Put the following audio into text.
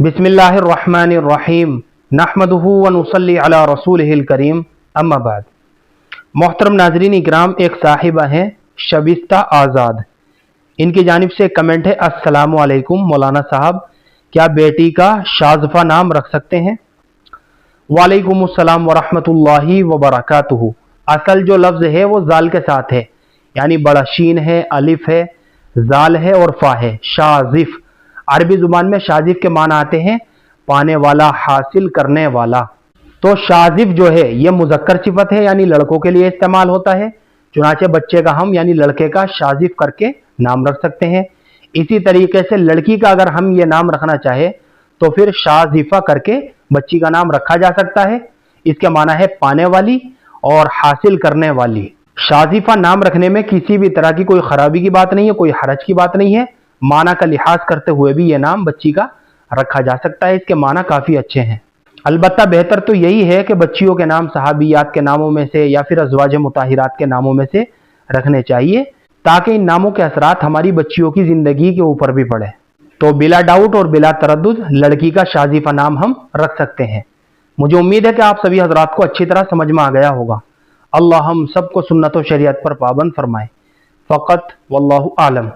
बिस्मिल्लाहिर्रहमानिर्रहीम नहमदुहु व नुसल्ली अला रसूलिहिल करीम अम्मा बाद। मोहतरम नाज़रीन इकराम, एक साहिबा हैं शबिस्ता आज़ाद, इनकी जानिब से कमेंट है, अस्सलामु अलैकुम मौलाना साहब, क्या बेटी का शाज़फा नाम रख सकते हैं? वालेकुम अस्सलाम व रहमतुल्लाहि व बरकातुहू। असल जो लफ्ज़ है वो जाल के साथ है, यानी बड़ा शीन है, अलिफ है, जाल है और फा है। शाज़िफ अरबी ज़ुबान में शाज़िफ के माना आते हैं पाने वाला, हासिल करने वाला। तो शाज़िफ जो है ये मुज़क्कर सिफत है, यानी लड़कों के लिए इस्तेमाल होता है। चुनाचे बच्चे का हम यानी लड़के का शाज़िफ करके नाम रख सकते हैं। इसी तरीके से लड़की का अगर हम ये नाम रखना चाहे तो फिर शाज़िफा करके बच्ची का नाम रखा जा सकता है। इसके माना है पाने वाली और हासिल करने वाली। शाज़िफा नाम रखने में किसी भी तरह की कोई खराबी की बात नहीं है, कोई हरज की बात नहीं है। माना का लिहाज करते हुए भी ये नाम बच्ची का रखा जा सकता है। इसके माना काफ़ी अच्छे हैं। अलबत्ता बेहतर तो यही है कि बच्चियों के नाम सहाबियात के नामों में से या फिर अज़वाज मुताहिरात के नामों में से रखने चाहिए, ताकि इन नामों के असरात हमारी बच्चियों की ज़िंदगी के ऊपर भी पड़े। तो बिला डाउट और बिला तरद्दुद लड़की का शाज़िफा नाम हम रख सकते हैं। मुझे उम्मीद है कि आप सभी हजरात को अच्छी तरह समझ में आ गया होगा। अल्लाह हम सबको सुन्नत व शरीयत पर पाबंद फरमाए। फ़क़त वल्लाहु आलम।